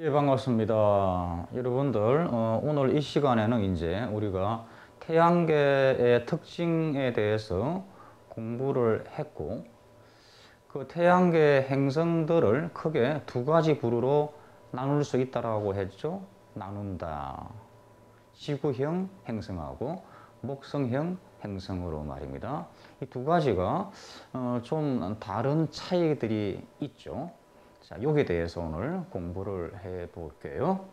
예, 반갑습니다. 여러분들, 오늘 이 시간에는 이제 우리가 태양계의 특징에 대해서 공부를 했고, 그 태양계 행성들을 크게 두 가지 부류로 나눌 수 있다라고 했죠. 나눈다. 지구형 행성하고 목성형 행성으로 말입니다. 이 두 가지가 좀 다른 차이들이 있죠. 자, 여기에 대해서 오늘 공부를 해 볼게요.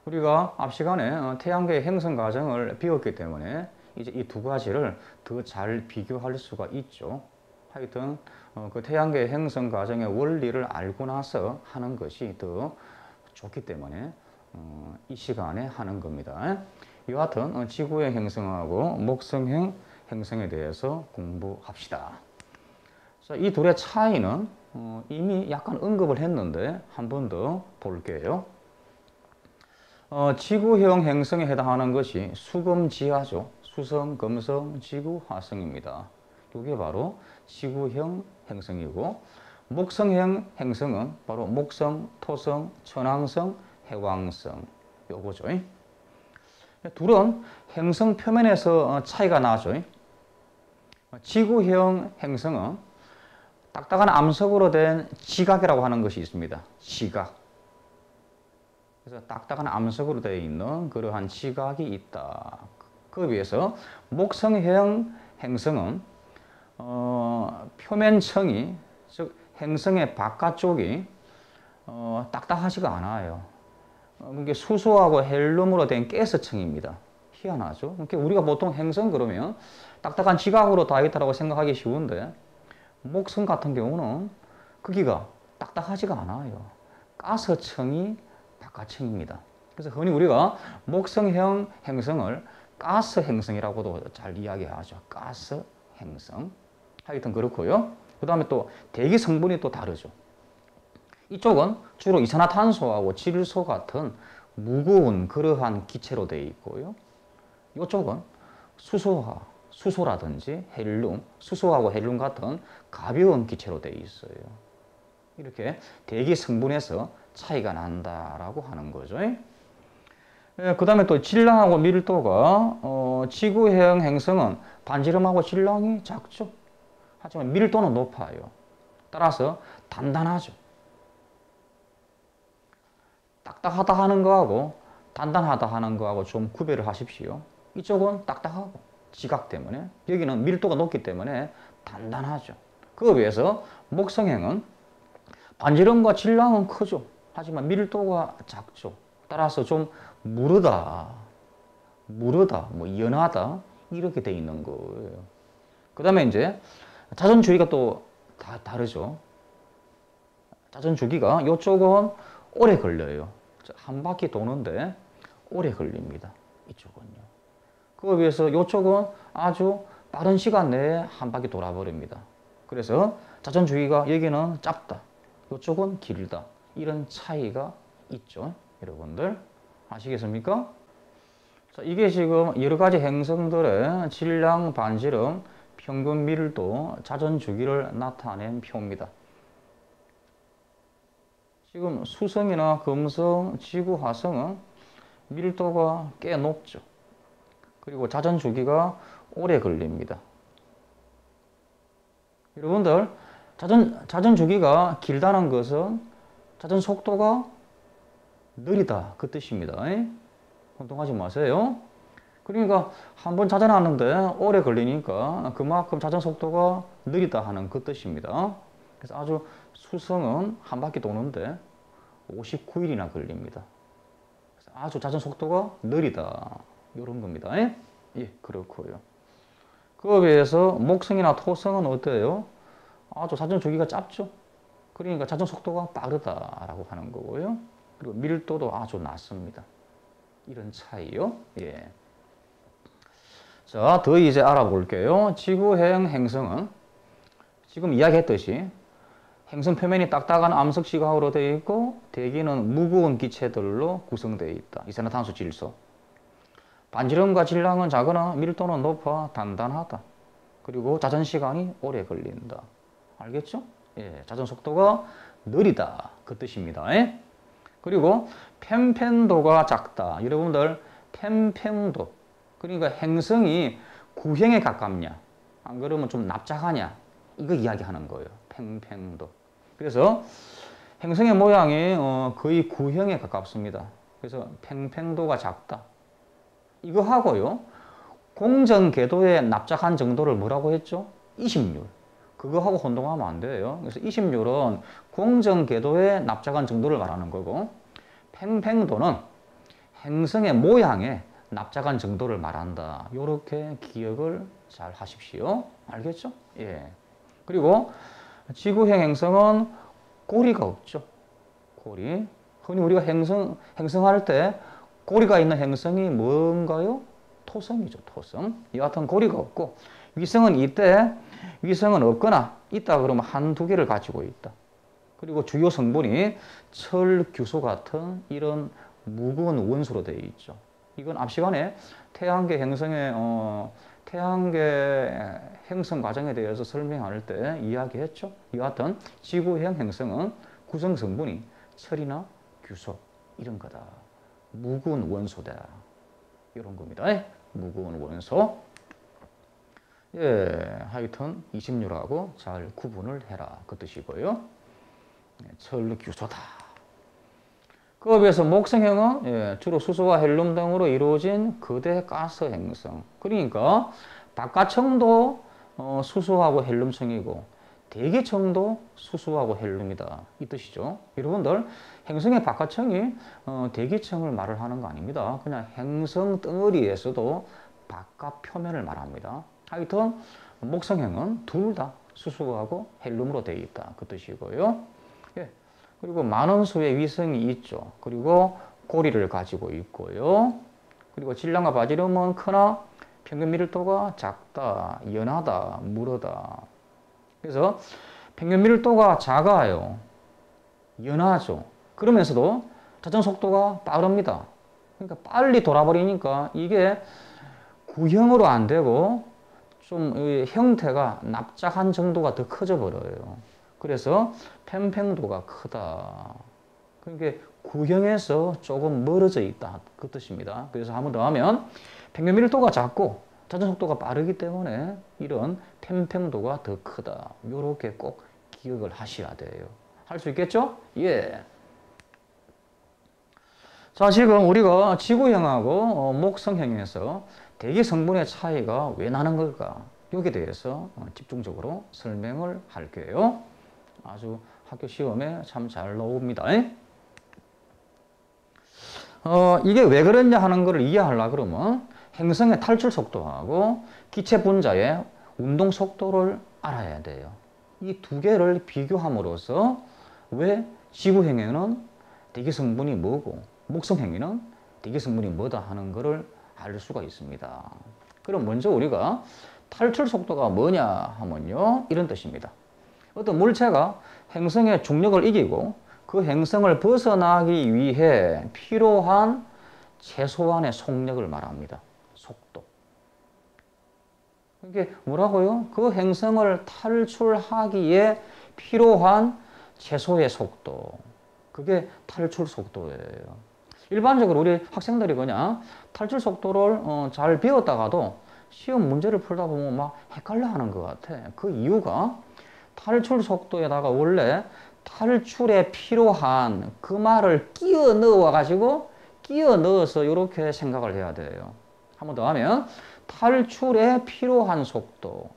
우리가 앞 시간에 태양계의 행성 과정을 배웠기 때문에 이제 이 두 가지를 더 잘 비교할 수가 있죠. 하여튼 그 태양계의 행성 과정의 원리를 알고 나서 하는 것이 더 좋기 때문에 이 시간에 하는 겁니다. 이와 같은 지구형 행성하고 목성형 행성에 대해서 공부합시다. 자, 이 둘의 차이는 이미 약간 언급을 했는데 한 번 더 볼게요. 지구형 행성에 해당하는 것이 수금지하죠. 수성, 금성, 지구, 화성입니다. 이게 바로 지구형 행성이고, 목성형 행성은 바로 목성, 토성, 천왕성, 해왕성 요거죠. 둘은 행성 표면에서 차이가 나죠. 지구형 행성은 딱딱한 암석으로 된 지각이라고 하는 것이 있습니다. 지각. 그래서 딱딱한 암석으로 되어 있는 그러한 지각이 있다. 그에 비해서 목성형 행성은 표면층이, 즉 행성의 바깥쪽이 딱딱하지가 않아요. 이게 수소하고 헬륨으로 된 가스층입니다. 희한하죠? 그러니까 우리가 보통 행성 그러면 딱딱한 지각으로 다 있다고 생각하기 쉬운데, 목성 같은 경우는 크기가 딱딱하지가 않아요. 가스층이 바깥층입니다. 그래서 흔히 우리가 목성형 행성을 가스 행성이라고도 잘 이야기하죠. 가스 행성. 하여튼 그렇고요. 그 다음에 또 대기 성분이 또 다르죠. 이쪽은 주로 이산화탄소하고 질소 같은 무거운 그러한 기체로 되어 있고요. 이쪽은 수소라든지 헬륨, 수소하고 헬륨 같은 가벼운 기체로 되어 있어요. 이렇게 대기 성분에서 차이가 난다라고 하는 거죠. 그 다음에 또 질량하고 밀도가 지구형 행성은 반지름하고 질량이 작죠. 하지만 밀도는 높아요. 따라서 단단하죠. 딱딱하다 하는 거하고 단단하다 하는 거하고 좀 구별을 하십시오. 이쪽은 딱딱하고 지각 때문에, 여기는 밀도가 높기 때문에 단단하죠. 그에 비해서 목성형은 반지름과 질량은 크죠. 하지만 밀도가 작죠. 따라서 좀 무르다, 뭐 연하다 이렇게 돼 있는 거예요. 그 다음에 이제 자전 주기가 또 다르죠. 자전 주기가 이쪽은 오래 걸려요. 한 바퀴 도는데 오래 걸립니다. 이쪽은요. 그에 비해서 이쪽은 아주 빠른 시간 내에 한 바퀴 돌아버립니다. 그래서 자전 주기가 여기는 짧다, 이쪽은 길다. 이런 차이가 있죠. 여러분들 아시겠습니까? 자, 이게 지금 여러 가지 행성들의 질량, 반지름, 평균 밀도, 자전 주기를 나타낸 표입니다. 지금 수성이나 금성, 지구, 화성은 밀도가 꽤 높죠. 그리고 자전 주기가 오래 걸립니다. 여러분들, 자전 주기가 길다는 것은 자전 속도가 느리다 그 뜻입니다. 혼동하지 마세요. 그러니까 한번 자전하는데 오래 걸리니까 그만큼 자전 속도가 느리다 하는 그 뜻입니다. 그래서 아주 수성은 한 바퀴 도는데 59일이나 걸립니다. 그래서 아주 자전 속도가 느리다 이런 겁니다. 예, 그렇고요. 그에 비해서 목성이나 토성은 어때요? 아주 자전 주기가 짧죠. 그러니까 자전 속도가 빠르다라고 하는 거고요. 그리고 밀도도 아주 낮습니다. 이런 차이요. 예. 자, 더 이제 알아볼게요. 지구형 행성은 지금 이야기했듯이 행성 표면이 딱딱한 암석 지각으로 되어 있고, 대기는 무거운 기체들로 구성되어 있다. 이산화탄소, 질소. 반지름과 질량은 작으나 밀도는 높아 단단하다. 그리고 자전 시간이 오래 걸린다. 알겠죠? 예, 자전 속도가 느리다 그 뜻입니다. 그리고 편편도가 작다. 여러분들 편편도. 그러니까 행성이 구형에 가깝냐? 안 그러면 좀 납작하냐? 이거 이야기하는 거예요. 편편도. 그래서 행성의 모양이 거의 구형에 가깝습니다. 그래서 편편도가 작다. 이거 하고요. 공전 궤도의 납작한 정도를 뭐라고 했죠? 이심률. 그거하고 혼동하면 안 돼요. 그래서 이심률은 공전 궤도의 납작한 정도를 말하는 거고, 팽팽도는 행성의 모양의 납작한 정도를 말한다. 이렇게 기억을 잘 하십시오. 알겠죠? 예. 그리고 지구형 행성은 꼬리가 없죠. 꼬리. 흔히 우리가 행성할 때 꼬리가 있는 행성이 뭔가요? 토성이죠, 토성. 여하튼 꼬리가 없고, 위성은 이때 위성은 없거나 있다 그러면 한두 개를 가지고 있다. 그리고 주요 성분이 철, 규소 같은 이런 무거운 원소로 되어 있죠. 이건 앞 시간에 태양계 행성의 태양계 행성 과정에 대해서 설명할 때 이야기했죠. 여하튼 지구형 행성은 구성 성분이 철이나 규소 이런 거다. 무거운 원소다. 이런 겁니다. 무거운 원소. 예, 하여튼 이심률하고 잘 구분을 해라. 그 뜻이고요. 철, 규소다. 그에 비해서 목성형은 주로 수소와 헬륨 등으로 이루어진 거대 가스 행성. 그러니까 바깥층도 수소하고 헬륨층이고 대기층도 수소하고 헬륨이다. 이 뜻이죠. 여러분들 행성의 바깥층이 대기층을 말을 하는 거 아닙니다. 그냥 행성 덩어리에서도 바깥 표면을 말합니다. 하여튼 목성형은 둘 다 수소하고 헬륨으로 되어 있다. 그 뜻이고요. 예. 그리고 많은 수의 위성이 있죠. 그리고 고리를 가지고 있고요. 그리고 질량과 바지름은 크나 평균 밀도가 작다, 연하다, 무르다. 그래서 평균 밀도가 작아요. 연하죠. 그러면서도 자전 속도가 빠릅니다. 그러니까 빨리 돌아버리니까 이게 구형으로 안 되고 좀 형태가 납작한 정도가 더 커져 버려요. 그래서 편평도가 크다. 그러니까 구형에서 조금 멀어져 있다. 그 뜻입니다. 그래서 한 번 더 하면 평균 밀도가 작고 자전 속도가 빠르기 때문에 이런 편평도가 더 크다. 이렇게 꼭 기억을 하셔야 돼요. 할 수 있겠죠? 예. 자, 지금 우리가 지구형하고 목성형에서 대기 성분의 차이가 왜 나는 걸까? 여기에 대해서 집중적으로 설명을 할게요. 아주 학교 시험에 참 잘 나옵니다. 이게 왜 그러냐 하는 것을 이해하려고 그러면 행성의 탈출 속도하고 기체 분자의 운동 속도를 알아야 돼요. 이 두 개를 비교함으로써 왜 지구행에는 대기 성분이 뭐고 목성행에는 대기 성분이 뭐다 하는 것을 알 수가 있습니다. 그럼 먼저 우리가 탈출 속도가 뭐냐 하면요, 이런 뜻입니다. 어떤 물체가 행성의 중력을 이기고 그 행성을 벗어나기 위해 필요한 최소한의 속력을 말합니다. 속도. 이게 뭐라고요? 그 행성을 탈출하기에 필요한 최소의 속도. 그게 탈출 속도예요. 일반적으로 우리 학생들이 그냥 탈출 속도를 잘 배웠다가도 시험 문제를 풀다 보면 막 헷갈려 하는 것 같아. 그 이유가 탈출 속도에다가 원래 탈출에 필요한 그 말을 끼워 넣어가지고 끼워 넣어서 이렇게 생각을 해야 돼요. 한 번 더 하면 탈출에 필요한 속도,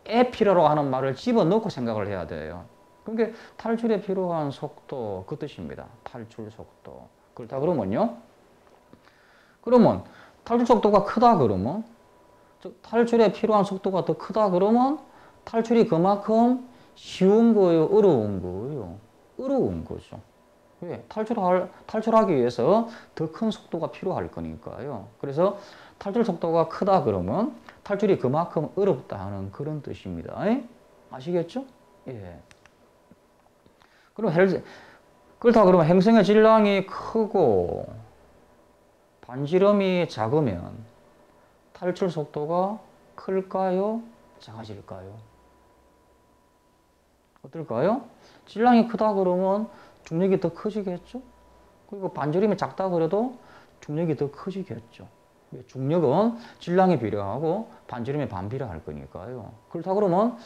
에피로라고 하는 말을 집어넣고 생각을 해야 돼요. 그러니까 탈출에 필요한 속도 그 뜻입니다. 탈출 속도. 그렇다 그러면요. 그러면 탈출 속도가 크다 그러면 탈출에 필요한 속도가 더 크다 그러면 탈출이 그만큼 쉬운 거예요? 어려운 거예요? 어려운 거죠. 왜? 탈출하기 위해서 더 큰 속도가 필요할 거니까요. 그래서 탈출 속도가 크다 그러면 탈출이 그만큼 어렵다 하는 그런 뜻입니다. 아시겠죠? 예. 그렇다 그러면 행성의 질량이 크고 반지름이 작으면 탈출 속도가 클까요? 작아질까요? 어떨까요? 질량이 크다 그러면 중력이 더 커지겠죠? 그리고 반지름이 작다 그래도 중력이 더 커지겠죠. 중력은 질량에 비례하고 반지름에 반비례할 거니까요. 그렇다 그러면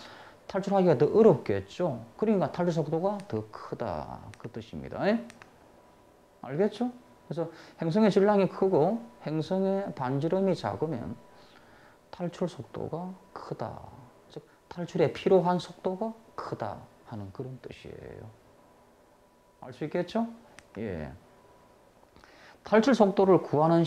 탈출하기가 더 어렵겠죠. 그러니까 탈출 속도가 더 크다. 그 뜻입니다. 알겠죠? 그래서 행성의 질량이 크고 행성의 반지름이 작으면 탈출 속도가 크다. 즉 탈출에 필요한 속도가 크다 하는 그런 뜻이에요. 알 수 있겠죠? 예. 탈출 속도를 구하는